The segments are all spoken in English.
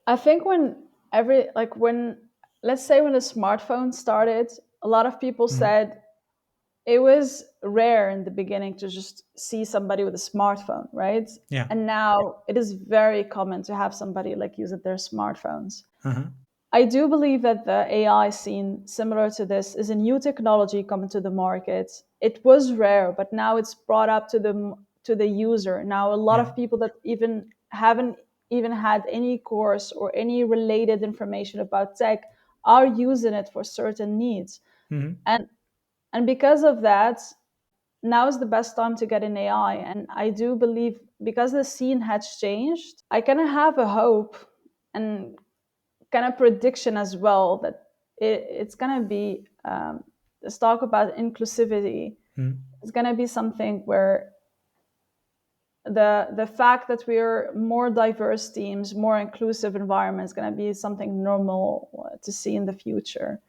I think when let's say when the smartphone started, a lot of people Mhm. said it was rare in the beginning to just see somebody with a smartphone, right? Yeah. And now it is very common to have somebody like using their smartphones. Uh-huh. I do believe that the AI scene, similar to this, is a new technology coming to the market. It was rare, but now it's brought up to the user. Now, a lot Yeah. of people that even haven't even had any course or any related information about tech are using it for certain needs. Mhm. And and because of that, now is the best time to get in AI. And I do believe because the scene has changed, I kind of have a hope and kind of prediction as well that it's going to be this talk about inclusivity. Mhm. It's going to be something where the fact that we're more diverse teams, more inclusive environments, going to be something normal to see in the future.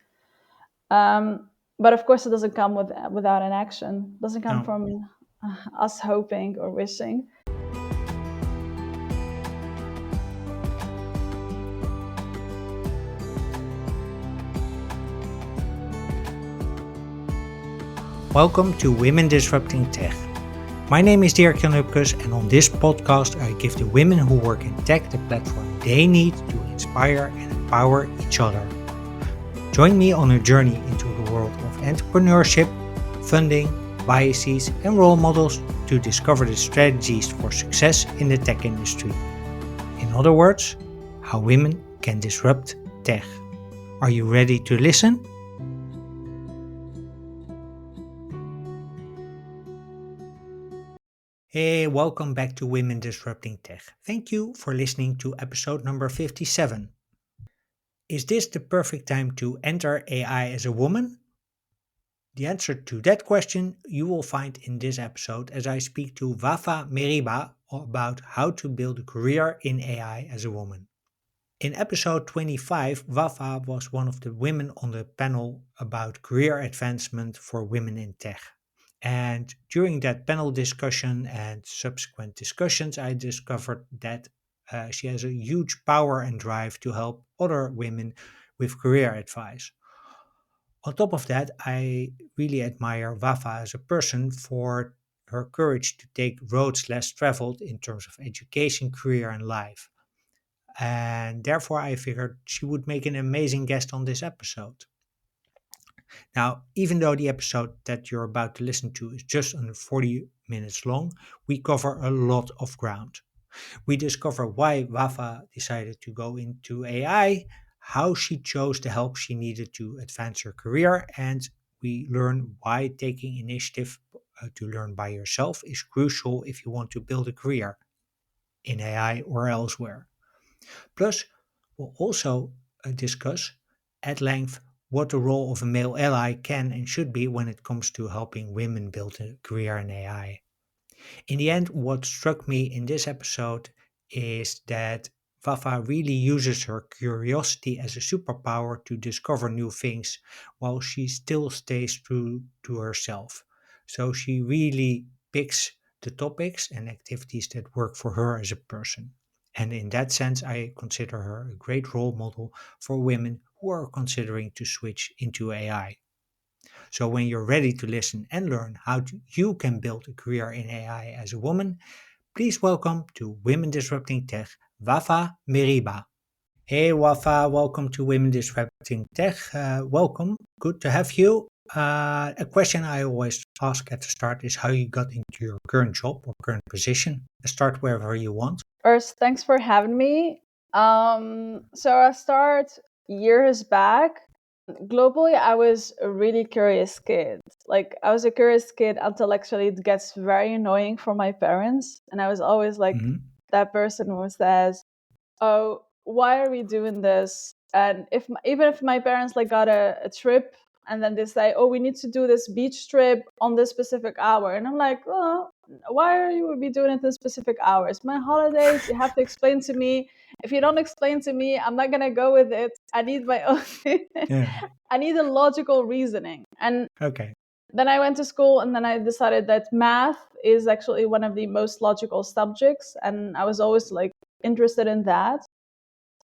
But of course, it doesn't come without an action. It doesn't come No. from us hoping or wishing. Welcome to Women Disrupting Tech. My name is Dirk Jan Upkes, and on this podcast I give the women who work in tech the platform they need to inspire and empower each other. Join me on a journey into the world of entrepreneurship, funding, biases and role models to discover the strategies for success in the tech industry. In other words, how women can disrupt tech. Are you ready to listen? Hey, welcome back to Women Disrupting Tech. Thank you for listening to episode number 57. Is this the perfect time to enter AI as a woman? The answer to that question you will find in this episode as I speak to Wafa M'Ribah about how to build a career in AI as a woman. In episode 25, Wafa was one of the women on the panel about career advancement for women in tech. And during that panel discussion and subsequent discussions, I discovered that she has a huge power and drive to help other women with career advice. On top of that, I really admire Wafa as a person for her courage to take roads less traveled in terms of education, career, and life. And therefore, I figured she would make an amazing guest on this episode. Now, even though the episode that you're about to listen to is just under 40 minutes long, we cover a lot of ground. We discover why Wafa decided to go into AI, how she chose the help she needed to advance her career, and we learn why taking initiative to learn by yourself is crucial if you want to build a career in AI or elsewhere. Plus, we'll also discuss at length what the role of a male ally can and should be when it comes to helping women build a career in AI. In the end, what struck me in this episode is that Vafa really uses her curiosity as a superpower to discover new things while she still stays true to herself. So she really picks the topics and activities that work for her as a person. And in that sense, I consider her a great role model for women who are considering to switch into AI. So when you're ready to listen and learn you can build a career in AI as a woman, please welcome to Women Disrupting Tech, Wafa M'Ribah. Hey Wafa, welcome to Women Disrupting Tech. Welcome, good to have you. A question I always ask at the start is how you got into your current job or current position. Start wherever you want. First, thanks for having me. So I start years back. Globally, I was a really curious kid. Like I was a curious kid until actually it gets very annoying for my parents, and I was always like Hmm. that person who says, "Oh, why are we doing this?" And even if my parents like got a trip, and then they say, "Oh, we need to do this beach trip on this specific hour," and I'm like, "Oh, why are you be doing it in specific hours? My holidays. You have to explain to me. If you don't explain to me, I'm not gonna go with it. I need my own." Yeah. I need a logical reasoning. And Okay. then I went to school, and then I decided that math is actually one of the most logical subjects, and I was always like interested in that.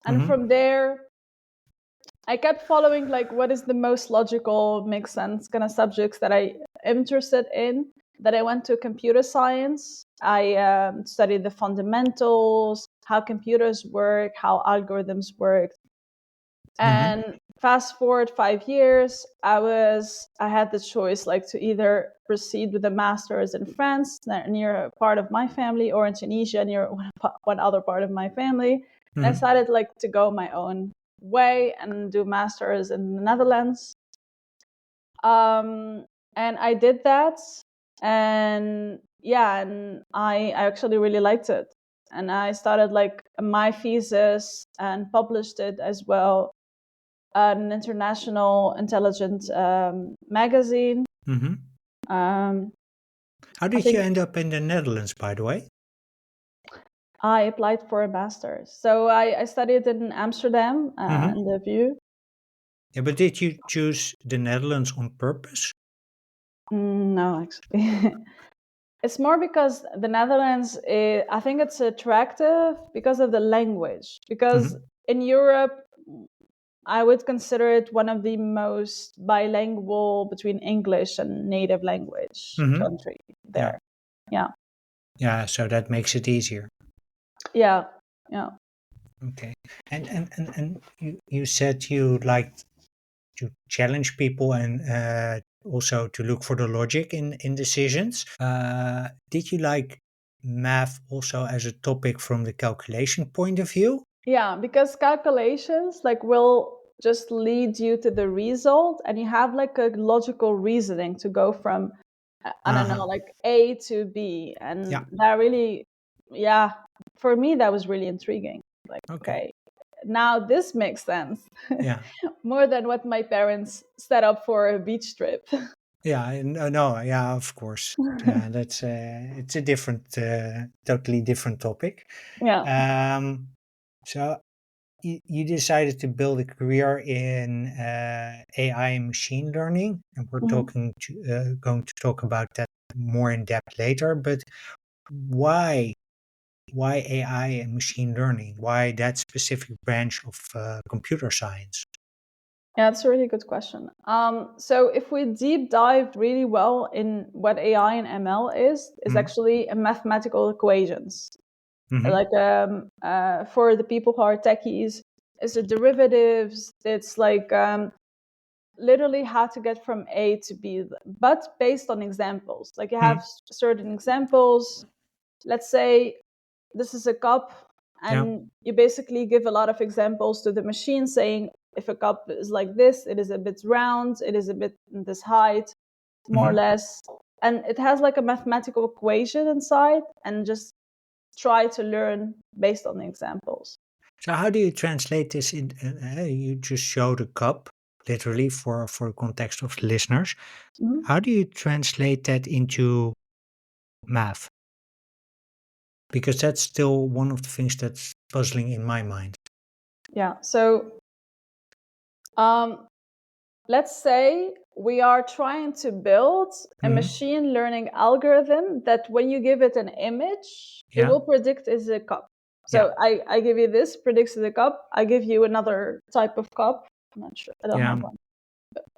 And Mm-hmm. from there, I kept following like what is the most logical, makes sense kind of subjects that I am interested in. That I went to computer science. I studied the fundamentals, how computers work, how algorithms work. Mm-hmm. And fast forward 5 years, I had the choice like to either proceed with a master's in France near a part of my family, or in Tunisia near one other part of my family. And I Mm-hmm. decided like to go my own way and do masters in the Netherlands. Um, and I did that, and yeah, and I actually really liked it. And I started like my thesis and published it as well, an international intelligent magazine. Mm-hmm. Um, How I did you think end up in the Netherlands, by the way? I applied for a master's. So I studied in Amsterdam Mm-hmm. in the VU. Yeah, but did you choose the Netherlands on purpose? No, actually. It's more because the Netherlands, I think it's attractive because of the language. Because Mm-hmm. in Europe, I would consider it one of the most bilingual between English and native language Mm-hmm. country Yeah. there. Yeah. Yeah, so that makes it easier. Yeah. Yeah. Okay. And you said you like to challenge people and also to look for the logic in decisions. Did you like math also as a topic from the calculation point of view? Yeah, because calculations like will just lead you to the result, and you have like a logical reasoning to go from I don't know, Uh-huh. like A to B, Yeah. and that really, yeah, for me that was really intriguing. Like, Okay. okay, now this makes sense Yeah. more than what my parents set up for a beach trip. Yeah. No. Yeah. Of course. Yeah. That's it's a different, totally different topic. Yeah. Um. So you decided to build a career in AI and machine learning, and we're Mhm. going to talk about that more in depth later. But why why AI and machine learning? Why that specific branch of computer science? Yeah, that's a really good question. So if we deep dive really well in what AI and ML is Mm-hmm. actually a mathematical equations. Mm-hmm. Like for the people who are techies, it's the derivatives. It's like literally how to get from A to B, but based on examples. Like you have certain examples. Let's say this is a cup, Yeah. and you basically give a lot of examples to the machine saying if a cup is like this, it is a bit round, it is a bit this height, more or Mm-hmm. less. And it has like a mathematical equation inside, and just try to learn based on the examples. So how do you translate this in? You just showed a cup, literally for context of the listeners. Mhm. How do you translate that into math? Because that's still one of the things that's puzzling in my mind. Yeah. So um, let's say we are trying to build a Hmm. machine learning algorithm that when you give it an image, it Yeah, will predict is a cup. yeah, So I give you this, predicts the cup. I give you another type of cup. I'm not sure. I don't yeah. have one.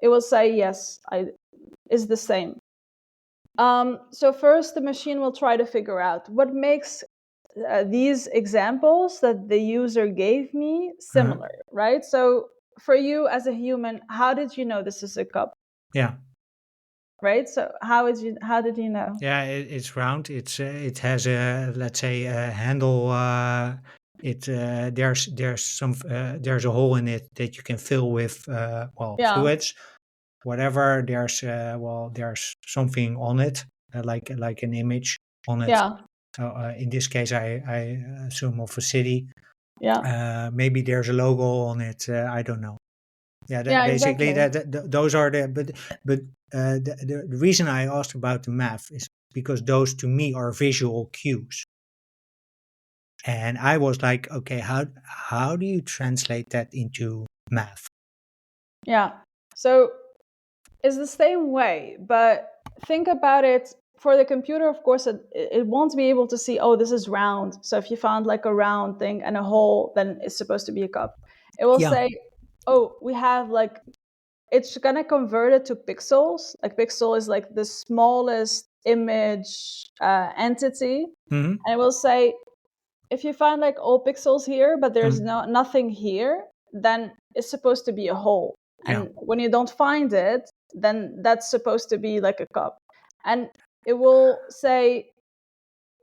It will say yes, I is the same. So first, the machine will try to figure out what makes these examples that the user gave me Uh-huh. similar, right? So for you as a human, how did you know this is a cup, Yeah, right? So how did you know? yeah. It's round. It has a, let's say, a handle. There's some there's a hole in it that you can fill with Yeah, fluids, whatever. There's something on it, like an image on it. yeah, So in this case, I assume of a city. yeah, Maybe there's a logo on it. I don't know. Yeah, that yeah, basically exactly. those are but the reason I asked about the math is because those to me are visual cues, and I was like, okay, how do you translate that into math? Yeah. So it's the same way, but think about it. for the computer, of course, it won't be able to see, oh, this is round. So if you found like a round thing and a hole, then it's supposed to be a cup. It will Yeah. say, oh, we have like, it's gonna convert it to pixels. Like pixel is like the smallest image entity. Mm-hmm. And it will say, if you find like all pixels here, but there's Mm-hmm. nothing here, then it's supposed to be a hole. Yeah. And when you don't find it, then that's supposed to be like a cup. And it will say,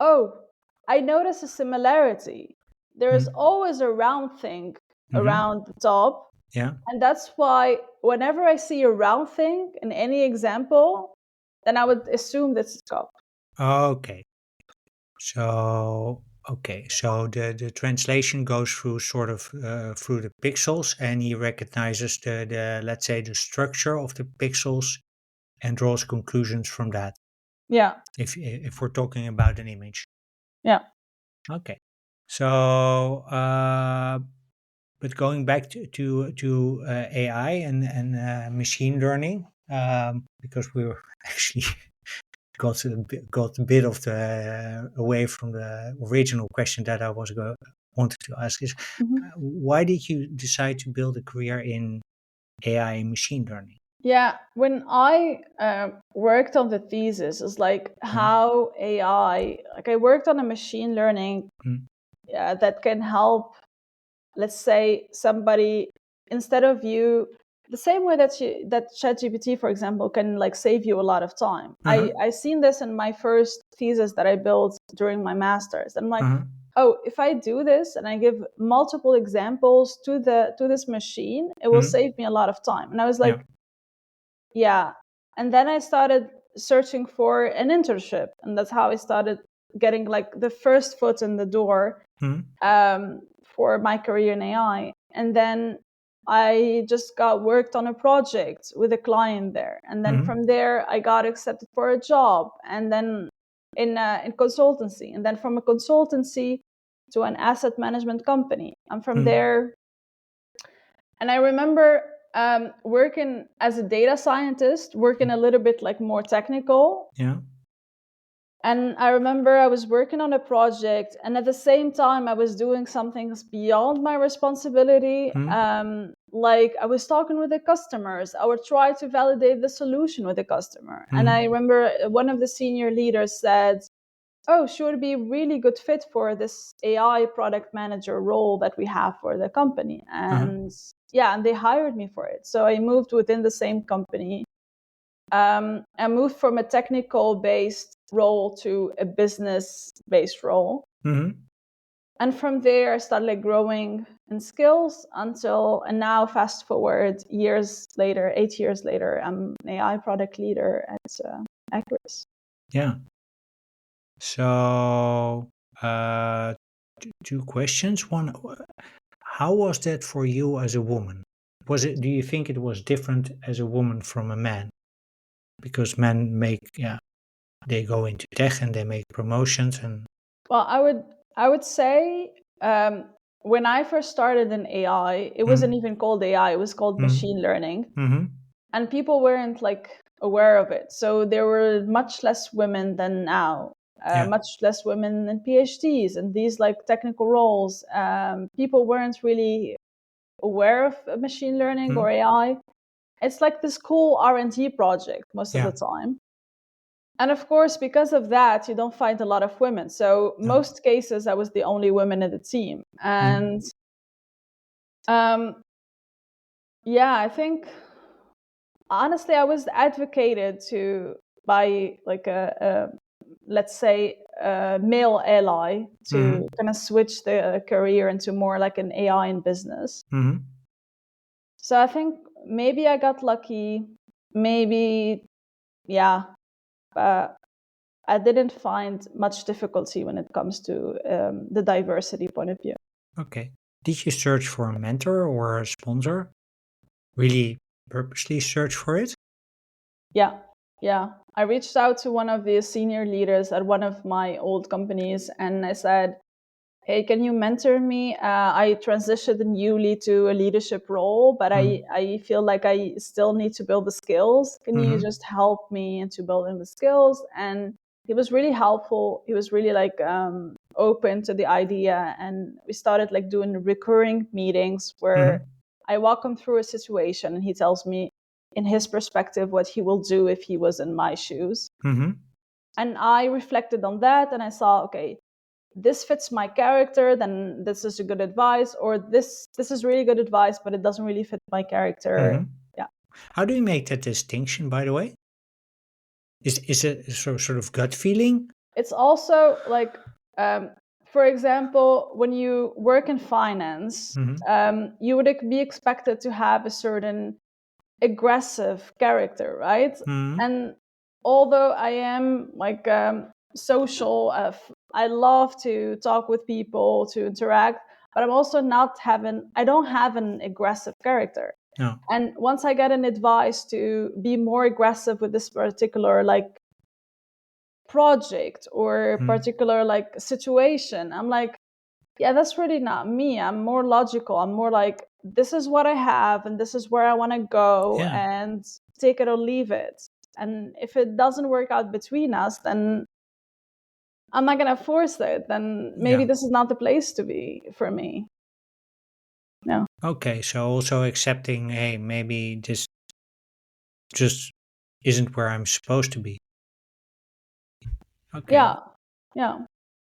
oh, I notice a similarity. There is always a round thing Mm-hmm. around the top. Yeah. And that's why whenever I see a round thing in any example, then I would assume that's a cup. Okay. So the translation goes through sort of through the pixels, and he recognizes the let's say the structure of the pixels and draws conclusions from that. Yeah. If we're talking about an image. Yeah. Okay. So, but going back to AI and machine learning, because we were actually got a bit of the away from the original question that I was wanted to ask is Mhm. why did you decide to build a career in AI and machine learning? Yeah, when I worked on the thesis, it's like Mm, how AI, like I worked on a machine learning mm, that can help, let's say, somebody instead of you, the same way that ChatGPT, for example, can like save you a lot of time. uh-huh, I seen this in my first thesis that I built during my master's. I'm like, uh-huh, oh, if I do this and I give multiple examples to this machine, it will mm, save me a lot of time. And I was yeah, like, yeah. And then I started searching for an internship, and that's how I started getting like the first foot in the door mm, for my career in AI. And then I just got worked on a project with a client there, and then mm, from there I got accepted for a job, and then in consultancy, and then from a consultancy to an asset management company, and from mm, there, and I remember working as a data scientist, working a little bit like more technical. yeah, And I remember I was working on a project, and at the same time, I was doing some things beyond my responsibility. mm, Like I was talking with the customers, I would try to validate the solution with the customer. And I mm, remember one of the senior leaders said, oh, she would be a really good fit for this AI product manager role that we have for the company. uh-huh, And yeah, and they hired me for it. So I moved within the same company. I moved from a technical based role to a business based role. mm, And from there, I started like growing in skills and now fast forward years later, 8 years later, I'm an AI product leader at Acris. yeah. So, two questions. One, how was that for you as a woman? Do you think it was different as a woman from a man? Because men yeah, they go into tech and they make promotions and, Well, I would say when I first started in AI, it wasn't mm, even called AI; it was called mm, machine learning, mm-hmm, and people weren't like aware of it. So there were much less women than now, yeah, much less women in PhDs and these like technical roles. People weren't really aware of machine learning mm, or AI. It's like this cool R&D project most of yeah, the time. And of course, because of that, you don't find a lot of women. So no, most cases, I was the only woman in the team. mm, And um, yeah, I think honestly, I was advocated to by like a let's say a male ally to mm, kind of switch the career into more like an AI in business. mm, So I think maybe I got lucky. Maybe yeah, uh, I didn't find much difficulty when it comes to the diversity point of view. okay. Did you search for a mentor or a sponsor? Really purposely search for it? Yeah, yeah. I reached out to one of the senior leaders at one of my old companies and I said, hey, can you mentor me? I transitioned newly to a leadership role, but Mm, I feel like I still need to build the skills. Can you mm-hmm, just help me into building the skills? And he was really helpful. He was really like open to the idea, and we started like doing recurring meetings where Mm-hmm. I walk him through a situation, and he tells me in his perspective what he will do if he was in my shoes. Mm-hmm. And I reflected on that, and I saw, okay, this fits my character, then this is a good advice, or this is really good advice, but it doesn't really fit my character. Mm-hmm. Yeah. How do you make that distinction, by the way? Is it sort of gut feeling? It's also like, um, for example, when you work in finance, Mm-hmm. you would be expected to have a certain aggressive character, right? Mm-hmm. And although I am like social, I love to talk with people, to interact, but I'm also not having, I don't have an aggressive character. No. And once I get an advice to be more aggressive with this particular like project or Mm-hmm. particular like situation, I'm like, yeah, that's really not me. I'm more logical. I'm more like, this is what I have and this is where I want to go, Yeah. and take it or leave it. And if it doesn't work out between us, then I'm not going to force it. Then maybe Yeah. this is not the place to be for me. No. Okay. So also accepting, hey, maybe this just isn't where I'm supposed to be. Okay. Yeah. Yeah.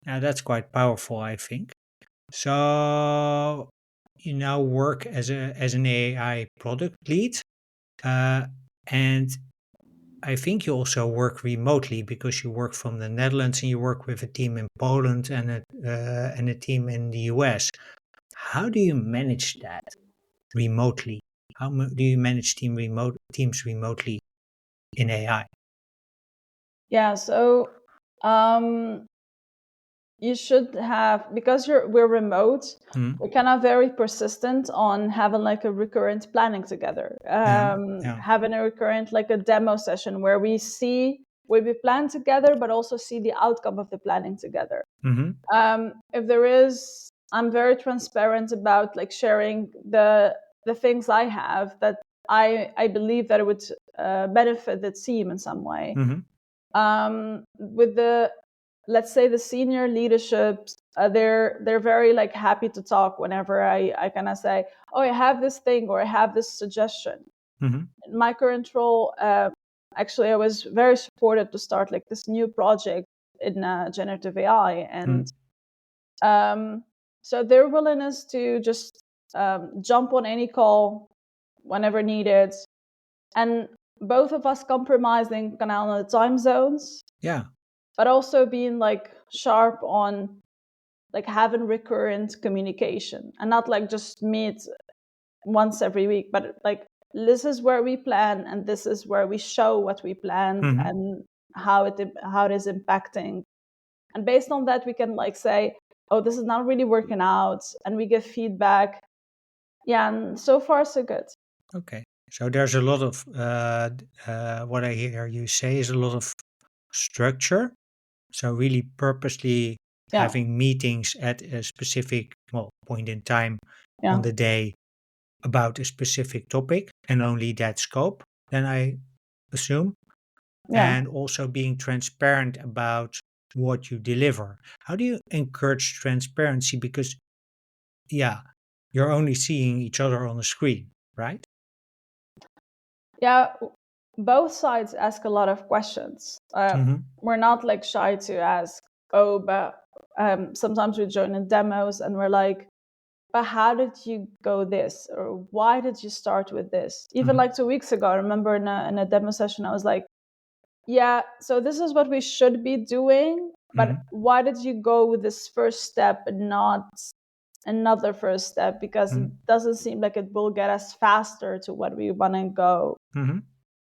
Now that's quite powerful, I think. So you now work as an AI product lead, uh, and I think you also work remotely because you work from the Netherlands and you work with a team in Poland and a team in the US. How do you manage that remotely? Do you manage teams remotely in AI? Yeah. So, um, you should have, because we're remote, Mm, we're kind of very persistent on having like a recurrent planning together, yeah, yeah, having a recurrent like a demo session where we plan together but also see the outcome of the planning together. mm-hmm, If there is, I'm very transparent about like sharing the things I have that I believe that it would benefit the team in some way. mm-hmm, With the, let's say, the senior leadership, they're very like happy to talk whenever I kind of say, oh, I have this thing or I have this suggestion. mm-hmm, In my current role, actually I was very supported to start like this new project in generative AI, and mm, um, so their willingness to just jump on any call whenever needed, and both of us compromising kind of on the time zones, yeah, but also being like sharp on like having recurrent communication and not like just meet once every week, but like this is where we plan and this is where we show what we planned mm-hmm, and how it is impacting. And based on that, we can like say, oh, this is not really working out, and we give feedback. Yeah, and so far so good. okay. So there's a lot of what I hear you say is a lot of structure. So really purposely Yeah, having meetings at a specific point in time on yeah, the day about a specific topic and only that scope, then I assume, yeah. and also being transparent about what you deliver. How do you encourage transparency? Because, yeah, you're only seeing each other on the screen, right? Yeah, both sides ask a lot of questions. Mm-hmm. We're not like shy to ask, oh, but sometimes we join in demos and we're like, but how did you go this? Or why did you start with this? Even Mm-hmm. like 2 weeks ago, I remember in a demo session, I was like, yeah, so this is what we should be doing, Mm-hmm. but why did you go with this first step and not another first step? Because it doesn't seem like it will get us faster to what we want to go. Mm-hmm.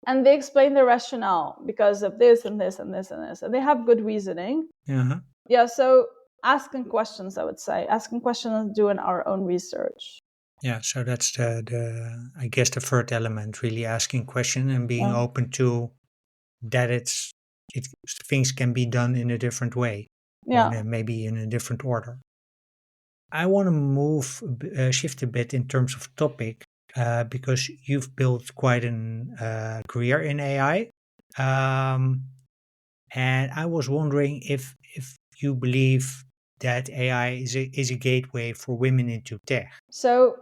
And they explain the rationale because of this and this and this and this, and they have good reasoning. Uh-huh. Yeah, so asking questions, I would say, asking questions and doing our own research. Yeah, so that's the I guess the third element, really asking question and being Yeah, open to that it things can be done in a different way or yeah, maybe in a different order. I want to shift a bit in terms of topic because you've built quite an career in AI. Um, And I was wondering if you believe that AI is a gateway for women into tech. So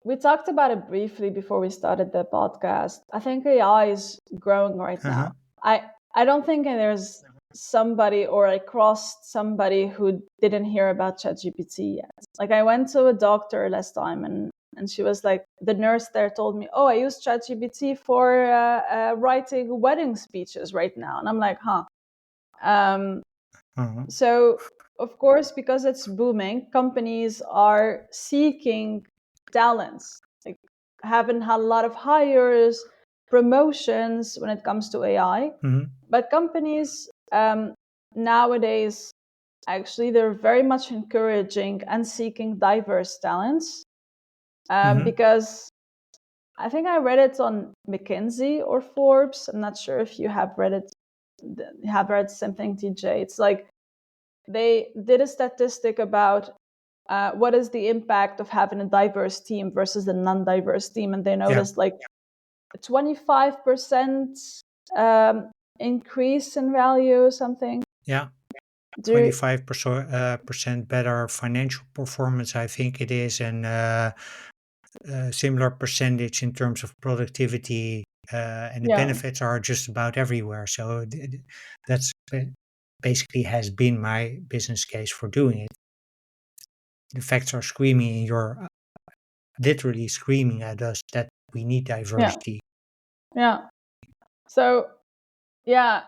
we talked about it briefly before we started the podcast. I think AI is growing right now. Uh-huh. I don't think there's somebody or I crossed somebody who didn't hear about ChatGPT yet. Like I went to a doctor last time and she was like, the nurse there told me, oh, I use ChatGPT for writing wedding speeches right now. And I'm like, huh. Um, Uh-huh. so, of course, because it's booming, companies are seeking talents, like having a lot of hires, promotions when it comes to AI. Mm-hmm. But companies nowadays, actually, they're very much encouraging and seeking diverse talents Mm-hmm. because I think I read it on McKinsey or Forbes. I'm not sure if you have read it, have read something, TJ. It's like they did a statistic about what is the impact of having a diverse team versus a non-diverse team, and they Yeah. noticed like a 25% increase in value or something. Yeah. Do 25% better financial performance, I think it is, and a similar percentage in terms of productivity, and the yeah, benefits are just about everywhere. So that's basically has been my business case for doing it. The facts are screaming in your literally screaming at us that we need yeah, diversity. yeah. So yeah,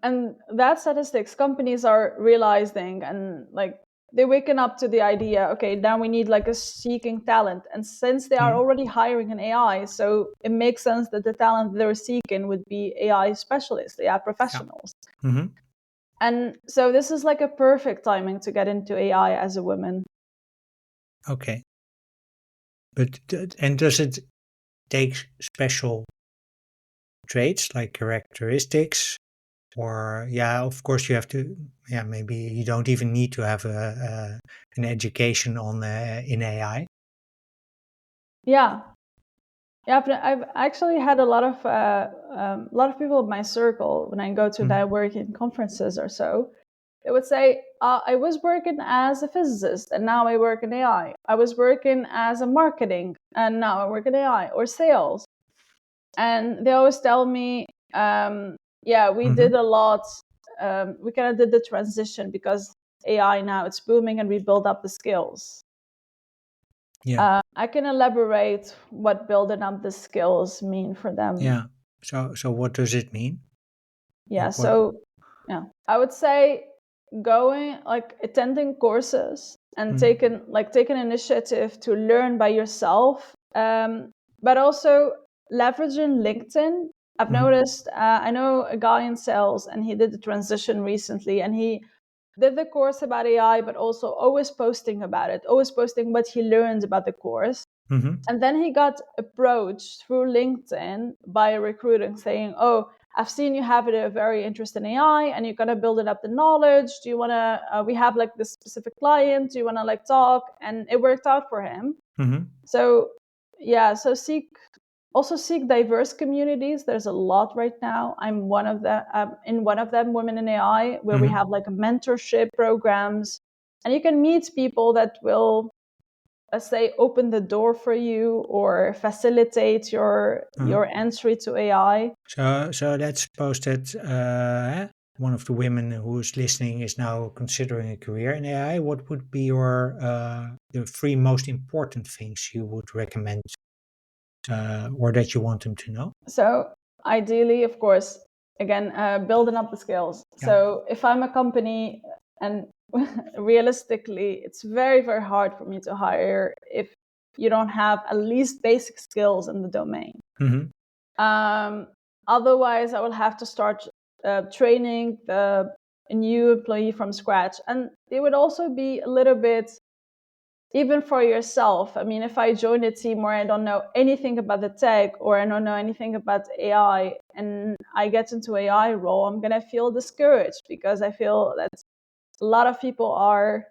and that statistics companies are realizing and like they're waking up to the idea, okay, now we need like a seeking talent, and since they are Mhm. already hiring an AI, so it makes sense that the talent they're seeking would be AI specialists, AI Yeah. professionals. Hmm. And so this is like a perfect timing to get into AI as a woman. Okay. But and does it take special traits like characteristics, or yeah, of course you have to. Yeah, maybe you don't even need to have an education on in AI. Yeah, yeah, but I've actually had a lot of people in my circle when I go to Mhm. networking conferences or so. They would say, I was working as a physicist and now I work in AI. I was working as a marketing and now I work in AI or sales. And they always tell me, yeah, we did Mhm. a lot. We kind of did the transition because AI now it's booming and we build up the skills. Yeah. I can elaborate what building up the skills mean for them. Yeah. So what does it mean? Yeah, Like what? so yeah, I would say going like attending courses and Mm. taking initiative to learn by yourself, but also leveraging LinkedIn. I've Mhm. noticed I know a guy in sales and he did the transition recently and he did the course about AI, but also always posting about it, always posting what he learned about the course. Mhm. And then he got approached through LinkedIn by a recruiter saying, oh, I've seen you have a very interest in AI and you're going to build it up the knowledge. Do you want to, we have like this specific client. Do you want to like talk? And it worked out for him. Mhm. So yeah, so also seek diverse communities. There's a lot right now. I'm one of the, in one of them, Women in AI, where we Mhm. have like a mentorship programs and you can meet people that will, let's say, open the door for you or facilitate Uh-huh. your entry to AI. So let's suppose that one of the women who is listening is now considering a career in AI. What would be your the three most important things you would recommend, or that you want them to know? So ideally, of course, again, building up the skills. Yeah. So if I'm a company and realistically, it's very, very hard for me to hire if you don't have at least basic skills in the domain. Mm-hmm. Um, Otherwise, I will have to start training a new employee from scratch. And it would also be a little bit, even for yourself. I mean, if I join a team where I don't know anything about the tech or I don't know anything about AI and I get into AI role, I'm going to feel discouraged because I feel that a lot of people are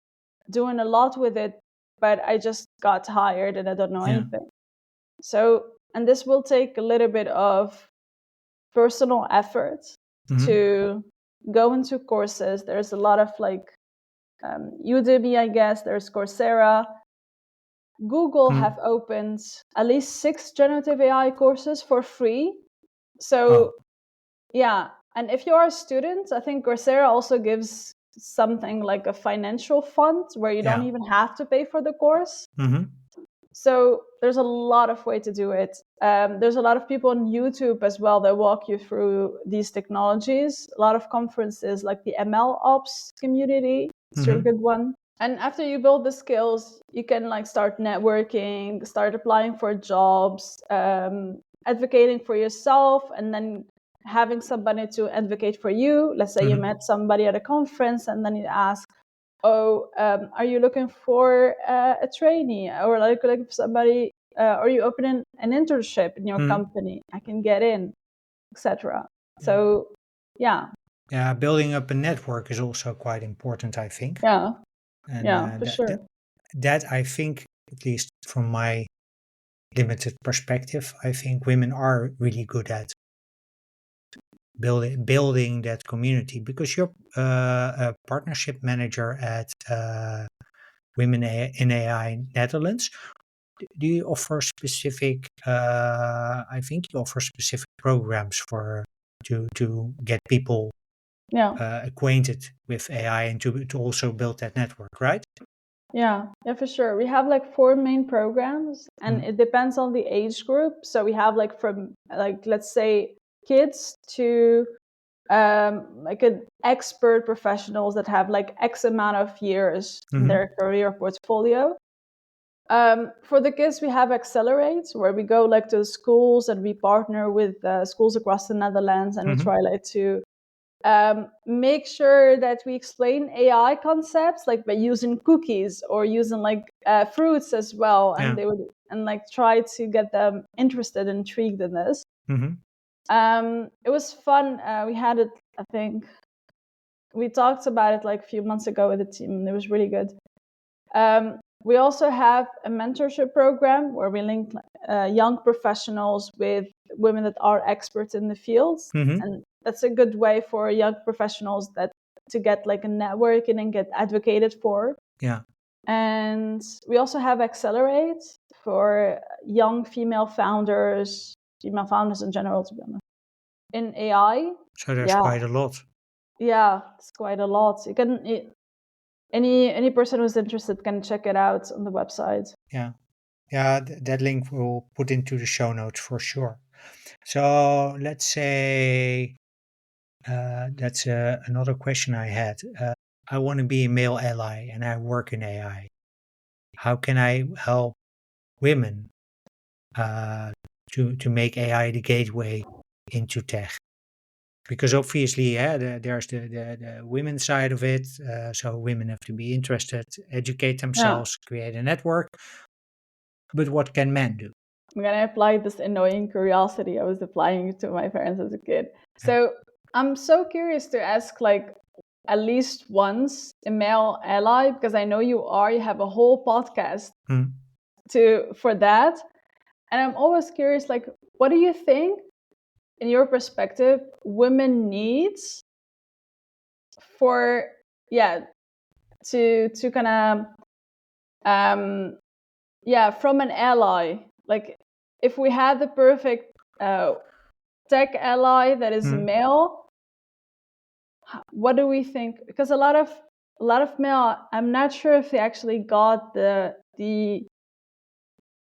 doing a lot with it, but I just got hired and I don't know Yeah. anything. So, and this will take a little bit of personal effort Mm-hmm. to go into courses. There's a lot of like Udemy, I guess. There's Coursera. Google Mm. have opened at least 6 generative AI courses for free. Oh, So yeah, and if you are a student, I think Coursera also gives something like a financial fund where you don't yeah. even have to pay for the course. Mm-hmm. So there's a lot of way to do it. There's a lot of people on YouTube as well that walk you through these technologies. A lot of conferences like the ML Ops community. It's a Mm-hmm. good one. And after you build the skills, you can like start networking, start applying for jobs, advocating for yourself, and then having somebody to advocate for you. Let's say you Mm-hmm. met somebody at a conference, and then you ask, "Oh, are you looking for a trainee, or like looking for somebody? Are you opening an internship in your Mm-hmm. company? I can get in, etc." Yeah. So, yeah, Yeah, building up a network is also quite important, I think. yeah, And yeah, for that sure. that I think, at least from my limited perspective, I think women are really good at building that community, because you're a partnership manager at in AI Netherlands. Do you offer specific? I think you offer specific programs for to get people Yeah. acquainted with AI and to also build that network, right? Yeah, yeah, for sure. We have like 4 main programs, and Mm. it depends on the age group. So we have like from like let's say kids to like an expert professionals that have like X amount of years in Mm-hmm. their career portfolio. For the kids, we have Accelerate, where we go like to schools and we partner with schools across the Netherlands, and we Mm-hmm. try like to make sure that we explain AI concepts like by using cookies or using like fruits as well, and Yeah. they would and like try to get them interested, intrigued in this. Mm-hmm. It was fun. We had it, I think, we talked about it like a few months ago with the team, and it was really good. We also have a mentorship program where we link young professionals with women that are experts in the fields, Mm-hmm. and that's a good way for young professionals that to get like a networking and get advocated for. Yeah. And we also have Accelerate for young female founders in general, to be honest. In AI, So there's yeah, quite a lot. yeah, it's quite a lot. Any person who's interested can check it out on the website. Yeah. Yeah. That link we'll put into the show notes for sure. So let's say that's another question I had. I want to be a male ally and I work in AI. How can I help women uh, to make AI the gateway into tech? Because obviously, yeah, there's the women's side of it. So women have to be interested, educate Yeah, themselves, create a network. But what can men do? I'm gonna apply this annoying curiosity I was applying to my parents as a kid. Uh, So I'm so curious to ask like at least once a male ally, because I know you have a whole podcast mm, to for that. And I'm always curious, like, what do you think, in your perspective, women needs for yeah to kind of um yeah from an ally, like if we had the perfect tech ally that is mm. male, what do we think? Because a lot of male, I'm not sure if they actually got the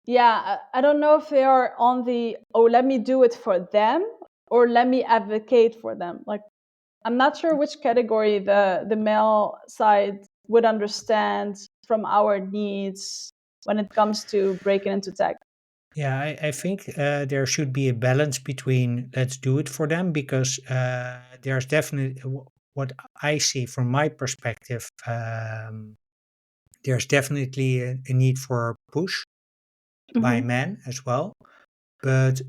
yeah, I don't know if they are on the, oh, let me do it for them or let me advocate for them. Like, I'm not sure which category the male side would understand from our needs when it comes to breaking into tech. Yeah, I think there should be a balance between let's do it for them, because there's definitely what I see from my perspective. There's definitely a need for push by Mm-hmm. men as well. But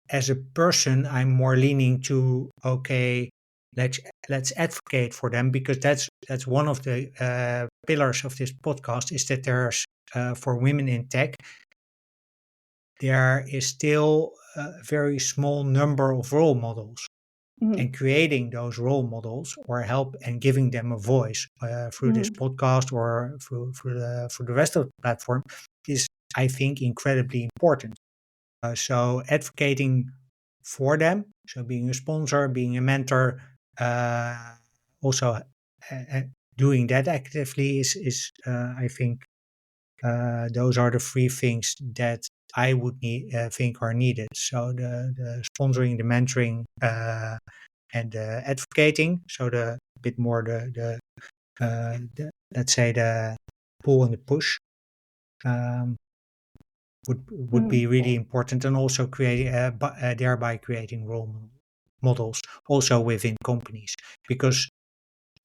as a person, I'm more leaning to okay, let's let's advocate for them, because that's one of the pillars of this podcast, is that there's for women in tech there is still a very small number of role models. and creating those role models or help and giving them a voice through this podcast or through the rest of the platform is, I think, incredibly important. So advocating for them, so being a sponsor, being a mentor, also doing that actively is I think those are the three things that I would think are needed. So the sponsoring, the mentoring, and advocating. So the bit more the let's say the pull and the push um, would be really important, and also create thereby creating role models also within companies, because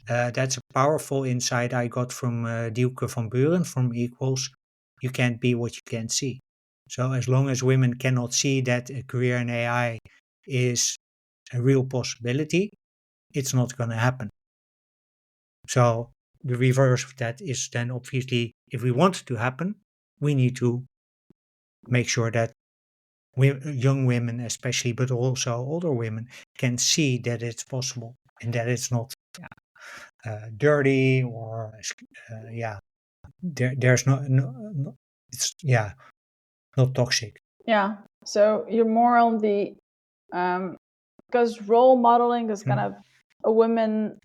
that's a powerful insight I got from Dielke van Buren from Equals. You can't be what you can't see. So as long as women cannot see that a career in AI is a real possibility, it's not going to happen. So the reverse of that is then obviously, if we want it to happen, we need to make sure that young women especially, but also older women, can see that it's possible and that it's not dirty or there's no it's not toxic. Yeah. So you're more on the because role modeling is kind of a women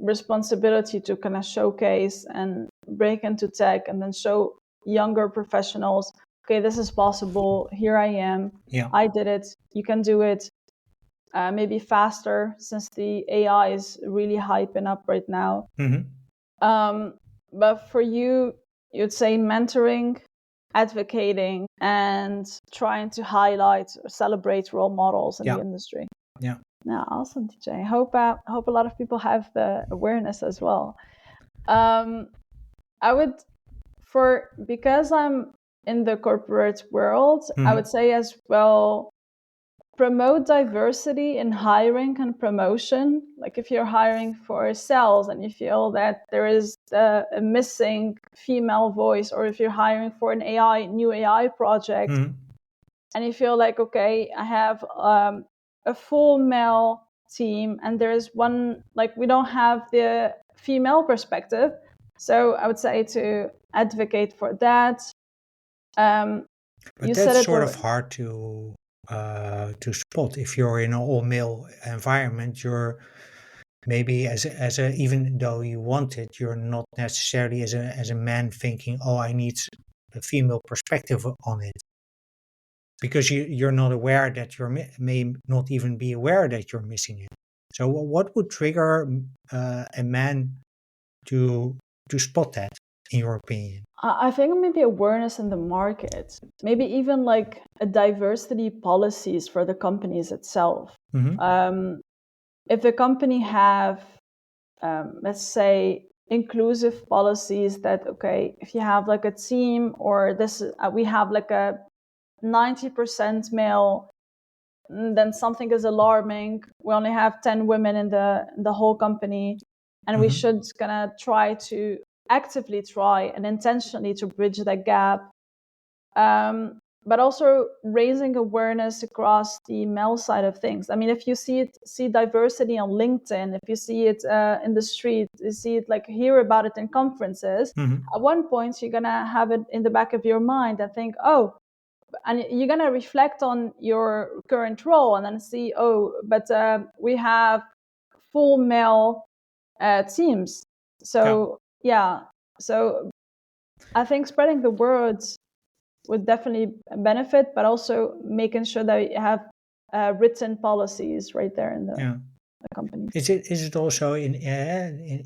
responsibility to kind of showcase and break into tech and then show younger professionals, okay, this is possible. Here I am. Yeah. I did it. You can do it. Maybe faster, since the AI is really hyping up right now. But for you, you'd say mentoring, advocating, and trying to highlight or celebrate role models in the industry. Yeah. Yeah, awesome, DJ. I hope a lot of people have the awareness as well. I would, because I'm in the corporate world, I would say as well, promote diversity in hiring and promotion. Like if you're hiring for sales and you feel that there is a missing female voice, or if you're hiring for an new AI project, and you feel like, okay, I have a full male team and there is one, like we don't have the female perspective. So I would say to advocate for that. But that's sort of hard to spot. If you're in an all male environment, you're maybe as a even though you want it, you're not necessarily as a man thinking, oh, I need a female perspective on it, because you're not aware that may not even be aware that you're missing it. So what would trigger a man to spot that, in your opinion? I think maybe awareness in the market, maybe even like a diversity policies for the companies itself. If the company have, let's say, inclusive policies that, okay, if you have like a team or this, we have like a 90% male, then something is alarming. We only have 10 women in the whole company, and we should gonna actively try and intentionally to bridge that gap. But also raising awareness across the male side of things. I mean, if you see diversity on LinkedIn, if you see it in the street, you see it, like hear about it in conferences, at one point you're gonna have it in the back of your mind and think, oh, and you're gonna reflect on your current role and then see, oh, but we have full male teams. So so I think spreading the word would definitely benefit, but also making sure that you have written policies right there in the company. Is it also in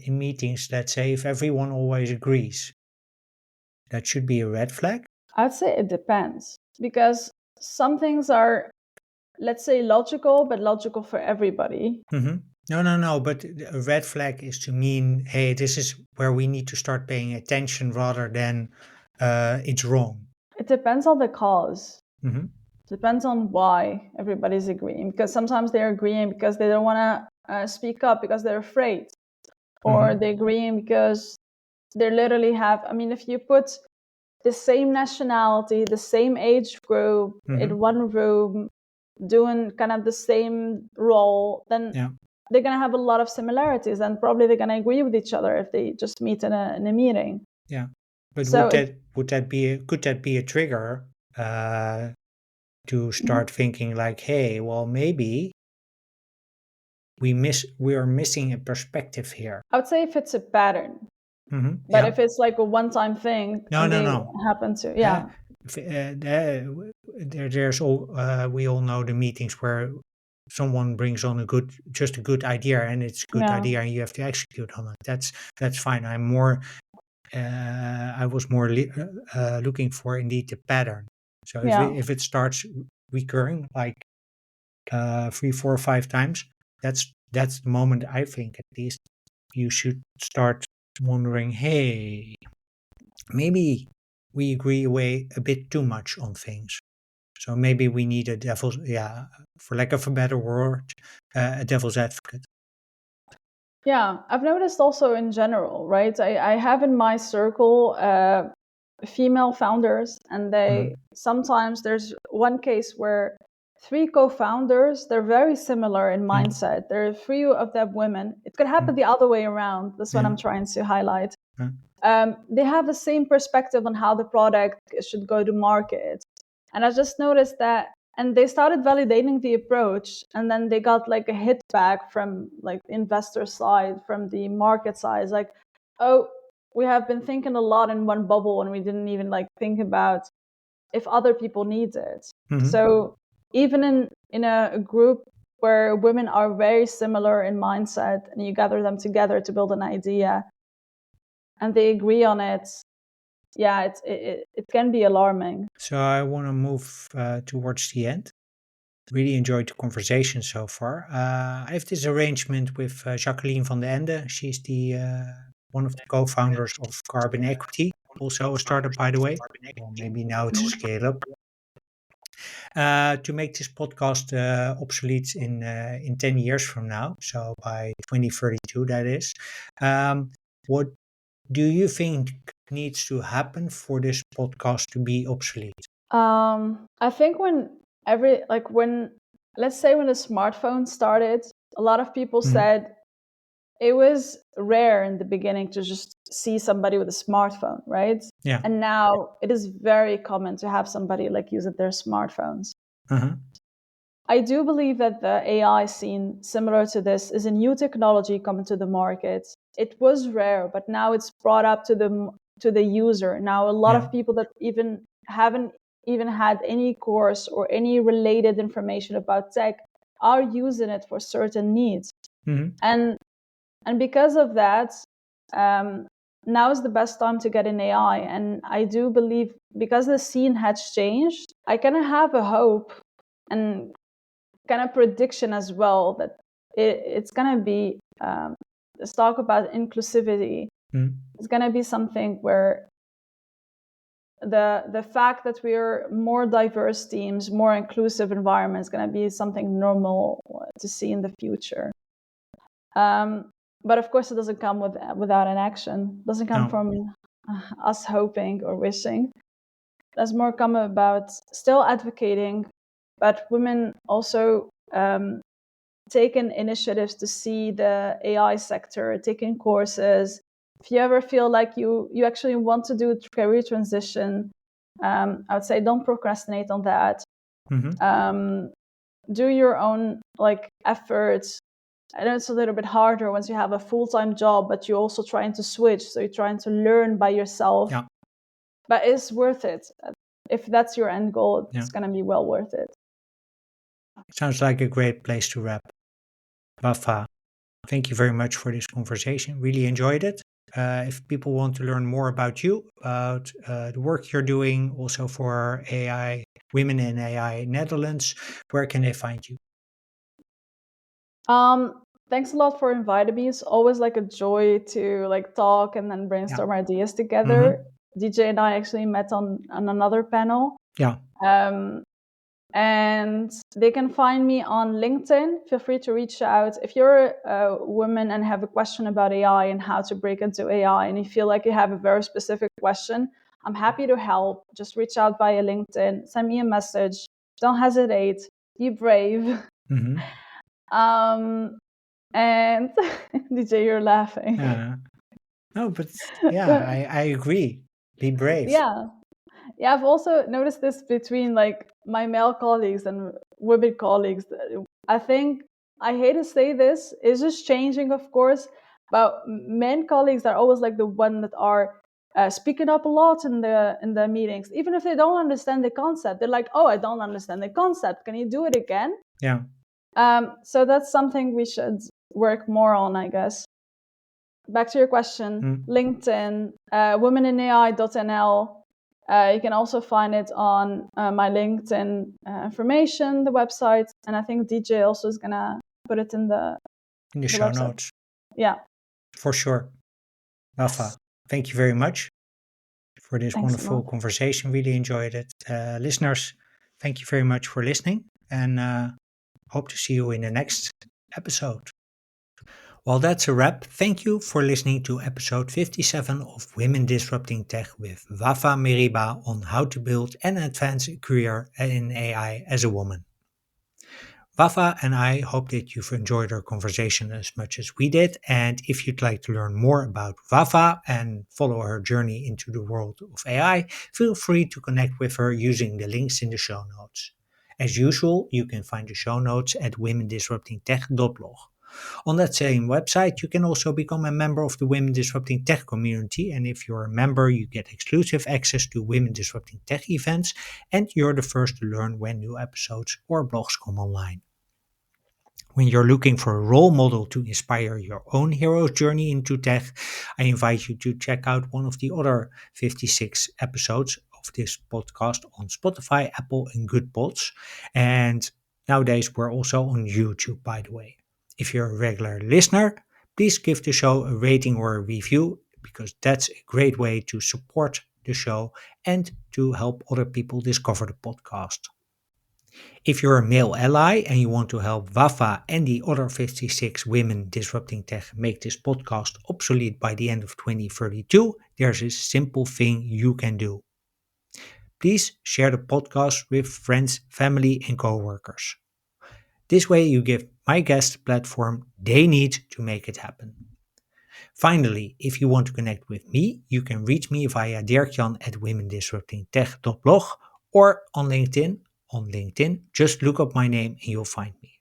meetings, let's say, if everyone always agrees, that should be a red flag? I'd say it depends, because some things are, let's say, logical, but logical for everybody. No. But a red flag is to mean, hey, this is where we need to start paying attention, rather than it's wrong. It depends on the cause. Depends on why everybody's agreeing, because sometimes they're agreeing because they don't want to speak up because they're afraid, or they're agreeing because they literally have, I mean, if you put the same nationality, the same age group in one room, doing kind of the same role, then Yeah. they're going to have a lot of similarities, and probably they're going to agree with each other if they just meet in a meeting. Yeah. But So could that be a trigger to Mhm. start thinking like, hey, well, maybe we are missing a perspective here. I would say if it's a pattern, but Yeah. if it's like a one-time thing No, and no, they no. happen to, Uh, yeah, there's all we all know the meetings where someone brings on just a good idea, and it's a good yeah, idea and you have to execute on it. That's fine. I was more looking for indeed the pattern. So yeah, if it starts recurring like 3, 4, 5 times, that's the moment I think at least you should start wondering, hey, maybe we agree away a bit too much on things. So maybe we need a devil's, yeah, for lack of a better word, a devil's advocate. yeah. I've noticed also in general, right? I have in my circle female founders, and they Mhm. sometimes there's one case where three co-founders, they're very similar in Mm, mindset. There are three of them women. It could happen mm, the other way around. That's what yeah. I'm trying to highlight. uh, They have the same perspective on how the product should go to market. And I just noticed that, and they started validating the approach, and then they got like a hit back from like the investor side, from the market side, like, oh, we have been thinking a lot in one bubble, and we didn't even like think about if other people need it. mhm. So even in a group where women are very similar in mindset, and you gather them together to build an idea, and they agree on it, yeah, it can be alarming. So I want to move towards the end. Really enjoyed the conversation so far. I have this arrangement with Jacqueline van den Ende. She's the one of the co-founders of Carbon Equity, also a startup, by the way. Well, maybe now it's a scale up. To make this podcast obsolete in 10 years from now, so by 2032, that is. What do you think needs to happen for this podcast to be obsolete? I think when let's say when the smartphone started, a lot of people Mhm. said it was rare in the beginning to just see somebody with a smartphone, right? Yeah. And now it is very common to have somebody like using their smartphones. Uh-huh. I do believe that the AI scene, similar to this, is a new technology coming to the market. It was rare, but now it's brought up to the user. Now a lot Yeah. of people that even haven't even had any course or any related information about tech are using it for certain needs. Mhm. And because of that, um, now is the best time to get in AI. And I do believe because the scene has changed, I kind of have a hope and kind of prediction as well that it's going to be this talk about inclusivity Mhm. is going to be something where the fact that we're more diverse teams, more inclusive environment is going to be something normal to see in the future. But of course, it doesn't come without an action. It doesn't come No. from us hoping or wishing. That's more come about still advocating, but women also taken initiatives to see the AI sector, taking courses. If you ever feel like you actually want to do a career transition, I would say don't procrastinate on that. Mhm. Um, do your own like efforts. I know it's a little bit harder once you have a full-time job, but you're also trying to switch. So you're trying to learn by yourself, Yeah. but it's worth it. If that's your end goal, Yeah. it's going to be well worth it. Sounds like a great place to wrap. Wafa, thank you very much for this conversation. Really enjoyed it. If people want to learn more about you, about the work you're doing, also for AI, Women in AI Netherlands, where can they find you? Thanks a lot for inviting me. It's always like a joy to like talk and then Yeah. brainstorm ideas Mm-hmm. together. DJ and I actually met on another panel. Yeah. Um, and they can find me on LinkedIn. Feel free to reach out. If you're a woman and have a question about AI and how to break into AI, and you feel like you have a very specific question, I'm happy to help. Just reach out via LinkedIn, send me a message. Don't hesitate. be brave. Hmm. Um, and DJ, you're laughing. No, but yeah, I agree. Be brave. Yeah. Yeah, I've also noticed this between like my male colleagues and women colleagues. I think I hate to say this, it's just changing, of course, but men colleagues are always like the one that are speaking up a lot in the meetings, even if they don't understand the concept. They're like, "Oh, I don't understand the concept. Can you do it again?" Yeah. So that's something we should work more on, I guess. Back to your question, Mm. LinkedIn, womeninai.nl. You can also find it on my LinkedIn information, the website, and I think DJ also is gonna put it in In the the show website. notes, Yeah. for sure. Wafa, Yes. thank you very much for this Thanks a wonderful lot. conversation. Really enjoyed it. Listeners, thank you very much for listening, and hope to see you in the next episode. Well, that's a wrap. Thank you for listening to episode 57 of Women Disrupting Tech with Wafa M'Ribah on how to build and advance a career in AI as a woman. Wafa and I hope that you've enjoyed our conversation as much as we did. And if you'd like to learn more about Wafa and follow her journey into the world of AI, feel free to connect with her using the links in the show notes. As usual, you can find the show notes at womendisruptingtech.blog. On that same website, you can also become a member of the Women Disrupting Tech community. And if you're a member, you get exclusive access to Women Disrupting Tech events, and you're the first to learn when new episodes or blogs come online. When you're looking for a role model to inspire your own hero's journey into tech, I invite you to check out one of the other 56 episodes of this podcast on Spotify, Apple, and Good Pods. And nowadays, we're also on YouTube, by the way. If you're a regular listener, please give the show a rating or a review, because that's a great way to support the show and to help other people discover the podcast. If you're a male ally and you want to help Wafa and the other 56 women disrupting tech make this podcast obsolete by the end of 2032, there's a simple thing you can do. Please share the podcast with friends, family, and coworkers. This way, you give my guests the platform they need to make it happen. Finally, if you want to connect with me, you can reach me via dirkjan at womendisruptingtech.blog or on LinkedIn. On LinkedIn, just look up my name and you'll find me.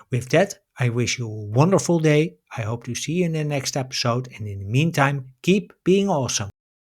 With that, I wish you a wonderful day. I hope to see you in the next episode, and in the meantime, keep being awesome.